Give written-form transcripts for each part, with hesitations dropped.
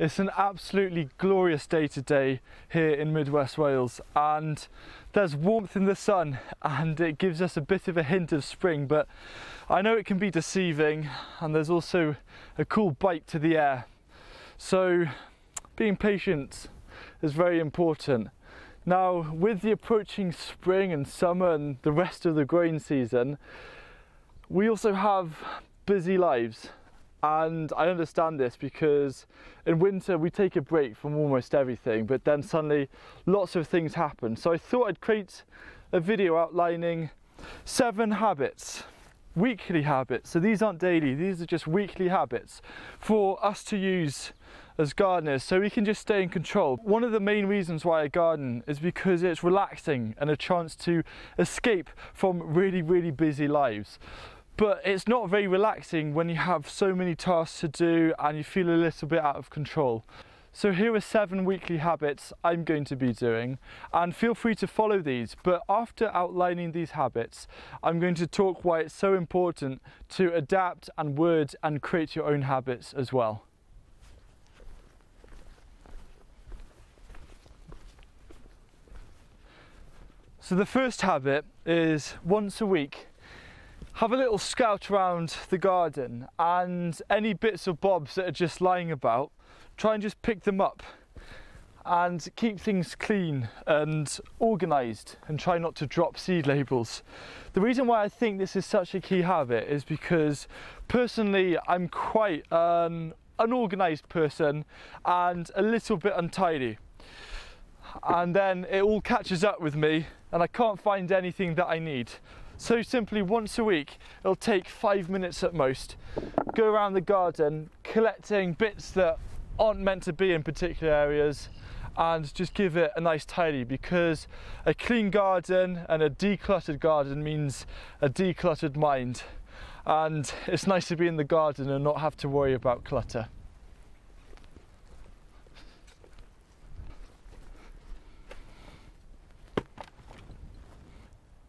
It's an absolutely glorious day today here in Midwest Wales, and there's warmth in the sun and it gives us a bit of a hint of spring, but I know it can be deceiving, and there's also a cool bite to the air. So being patient is very important. Now, with the approaching spring and summer and the rest of the growing season, we also have busy lives. And I understand this because in winter we take a break from almost everything, but then suddenly lots of things happen. So I thought I'd create a video outlining 7 habits, weekly habits. So these aren't daily, these are just weekly habits for us to use as gardeners so we can just stay in control. One of the main reasons why I garden is because it's relaxing and a chance to escape from really busy lives. But it's not very relaxing when you have so many tasks to do and you feel a little bit out of control. So here are 7 weekly habits I'm going to be doing, and feel free to follow these. But after outlining these habits, I'm going to talk why it's so important to adapt and word and create your own habits as well. So the first habit is once a week, have a little scout around the garden, and any bits or bobs that are just lying about, try and just pick them up and keep things clean and organised, and try not to drop seed labels. The reason why I think this is such a key habit is because personally I'm quite an unorganised person and a little bit untidy. And then it all catches up with me and I can't find anything that I need. So simply once a week, it'll take 5 minutes at most, go around the garden collecting bits that aren't meant to be in particular areas and just give it a nice tidy, because a clean garden and a decluttered garden means a decluttered mind, and it's nice to be in the garden and not have to worry about clutter.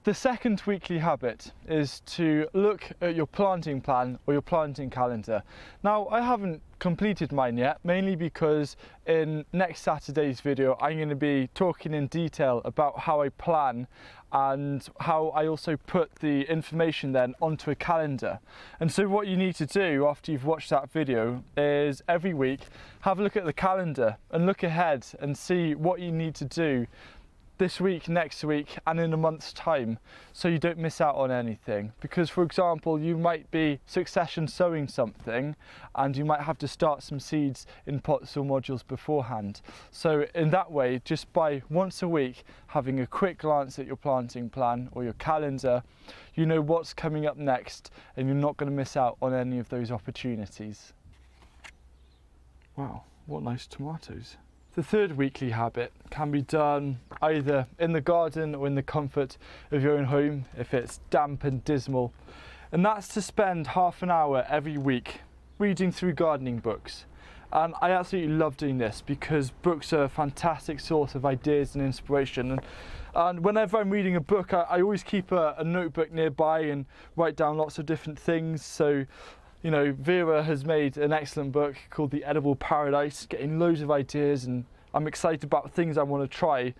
The second weekly habit is to look at your planting plan or your planting calendar. Now, I haven't completed mine yet, mainly because in next Saturday's video I'm going to be talking in detail about how I plan and how I also put the information then onto a calendar. And so what you need to do after you've watched that video is every week have a look at the calendar and look ahead and see what you need to do this week, next week and in a month's time, so you don't miss out on anything. Because for example, you might be succession sowing something and you might have to start some seeds in pots or modules beforehand. So in that way, just by once a week having a quick glance at your planting plan or your calendar, you know what's coming up next and you're not going to miss out on any of those opportunities. Wow, what nice tomatoes. The third weekly habit can be done either in the garden or in the comfort of your own home if it's damp and dismal, and that's to spend half an hour every week reading through gardening books. And I absolutely love doing this because books are a fantastic source of ideas and inspiration, and whenever I'm reading a book I always keep a notebook nearby and write down lots of different things. So you know, Vera has made an excellent book called The Edible Paradise, getting loads of ideas, and I'm excited about things I want to try.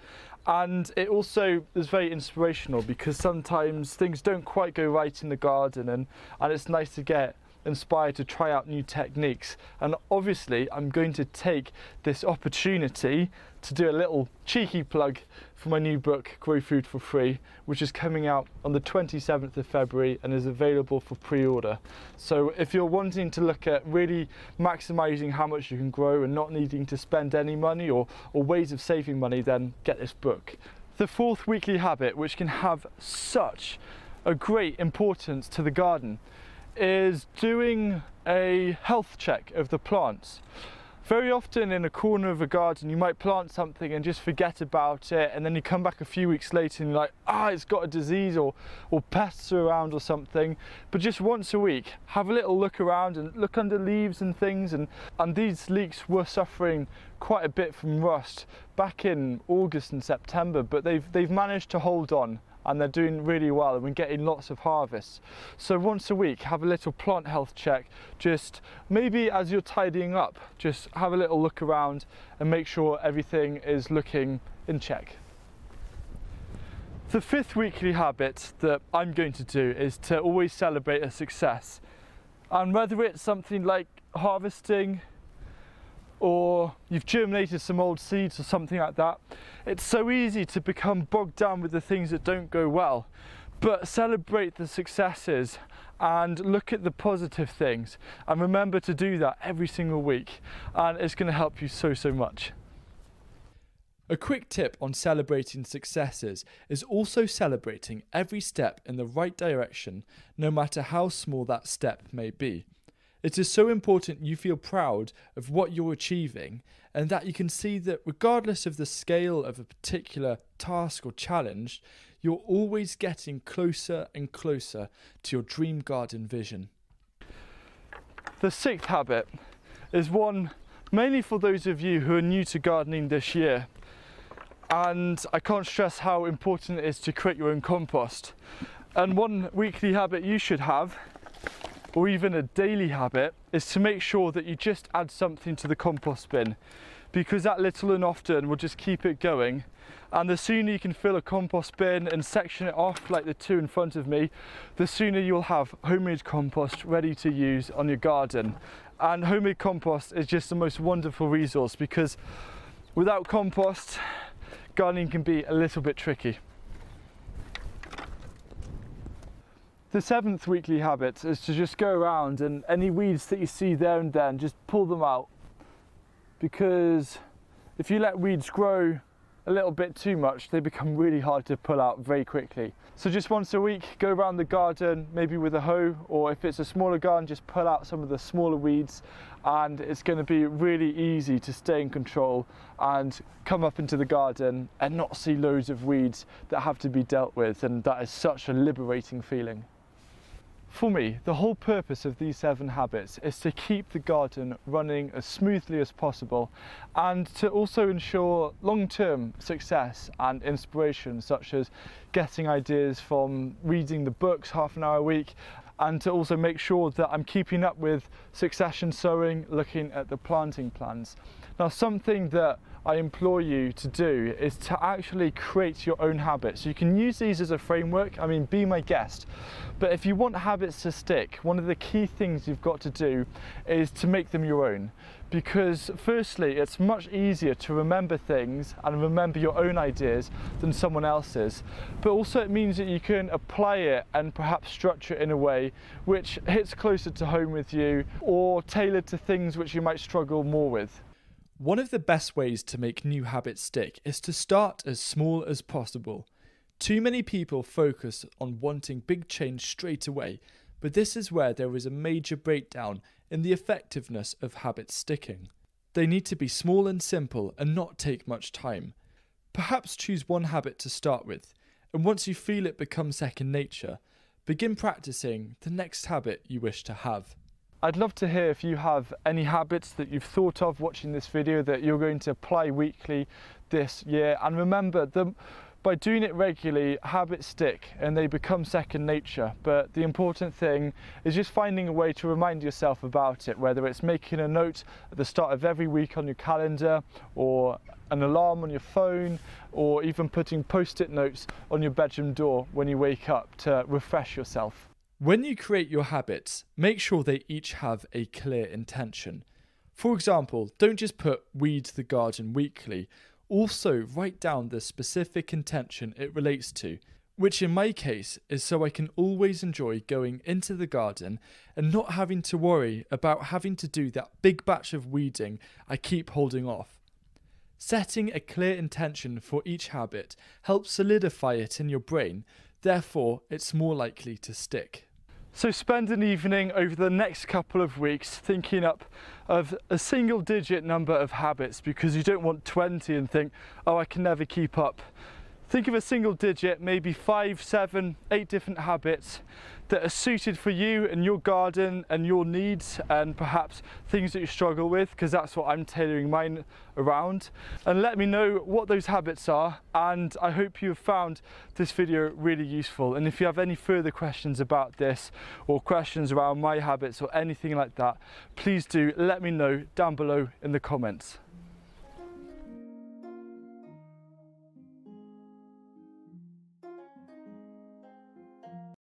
And it also is very inspirational because sometimes things don't quite go right in the garden, and it's nice to get inspired to try out new techniques. And obviously I'm going to take this opportunity to do a little cheeky plug for my new book, Grow Food for Free, which is coming out on the 27th of February and is available for pre-order. So if you're wanting to look at really maximizing how much you can grow and not needing to spend any money or ways of saving money, then get this book. The fourth weekly habit, which can have such a great importance to the garden, is doing a health check of the plants. Very often in a corner of a garden you might plant something and just forget about it, and then you come back a few weeks later and you're like, it's got a disease or pests are around or something. But just once a week have a little look around and look under leaves and things, and these leeks were suffering quite a bit from rust back in August and September, but they've managed to hold on, and they're doing really well and we're getting lots of harvests. So once a week, have a little plant health check. Just maybe as you're tidying up, just have a little look around and make sure everything is looking in check. The fifth weekly habit that I'm going to do is to always celebrate a success. And whether it's something like harvesting, or you've germinated some old seeds or something like that, it's so easy to become bogged down with the things that don't go well. But celebrate the successes and look at the positive things, and remember to do that every single week, and it's going to help you so much. A quick tip on celebrating successes is also celebrating every step in the right direction, no matter how small that step may be. It is so important you feel proud of what you're achieving, and that you can see that regardless of the scale of a particular task or challenge, you're always getting closer and closer to your dream garden vision. The sixth habit is one mainly for those of you who are new to gardening this year. And I can't stress how important it is to create your own compost. And one weekly habit you should have, or even a daily habit, is to make sure that you just add something to the compost bin, because that little and often will just keep it going. And the sooner you can fill a compost bin and section it off like the two in front of me, the sooner you'll have homemade compost ready to use on your garden. And homemade compost is just the most wonderful resource, because without compost, gardening can be a little bit tricky. The seventh weekly habit is to just go around and any weeds that you see there and then, just pull them out. Because if you let weeds grow a little bit too much, they become really hard to pull out very quickly. So just once a week, go around the garden, maybe with a hoe, or if it's a smaller garden, just pull out some of the smaller weeds, and it's going to be really easy to stay in control and come up into the garden and not see loads of weeds that have to be dealt with, and that is such a liberating feeling. For me, the whole purpose of these 7 habits is to keep the garden running as smoothly as possible, and to also ensure long-term success and inspiration, such as getting ideas from reading the books half an hour a week, and to also make sure that I'm keeping up with succession sowing, looking at the planting plans. Now, something that I implore you to do is to actually create your own habits. You can use these as a framework, I mean, be my guest. But if you want habits to stick, one of the key things you've got to do is to make them your own. Because firstly, it's much easier to remember things and remember your own ideas than someone else's. But also it means that you can apply it and perhaps structure it in a way which hits closer to home with you, or tailored to things which you might struggle more with. One of the best ways to make new habits stick is to start as small as possible. Too many people focus on wanting big change straight away, but this is where there is a major breakdown in the effectiveness of habits sticking. They need to be small and simple and not take much time. Perhaps choose one habit to start with, and once you feel it become second nature, begin practicing the next habit you wish to have. I'd love to hear if you have any habits that you've thought of watching this video that you're going to apply weekly this year. And remember, by doing it regularly, habits stick and they become second nature. But the important thing is just finding a way to remind yourself about it, whether it's making a note at the start of every week on your calendar, or an alarm on your phone, or even putting post-it notes on your bedroom door when you wake up to refresh yourself. When you create your habits, make sure they each have a clear intention. For example, don't just put weed the garden weekly. Also write down the specific intention it relates to, which in my case is so I can always enjoy going into the garden and not having to worry about having to do that big batch of weeding I keep holding off. Setting a clear intention for each habit helps solidify it in your brain, therefore it's more likely to stick. So spend an evening over the next couple of weeks thinking up of a single-digit number of habits, because you don't want 20 and think, oh, I can never keep up. Think of a single digit, maybe 5, 7, 8 different habits that are suited for you and your garden and your needs, and perhaps things that you struggle with, because that's what I'm tailoring mine around. And let me know what those habits are, and I hope you have found this video really useful. And if you have any further questions about this, or questions around my habits or anything like that, please do let me know down below in the comments.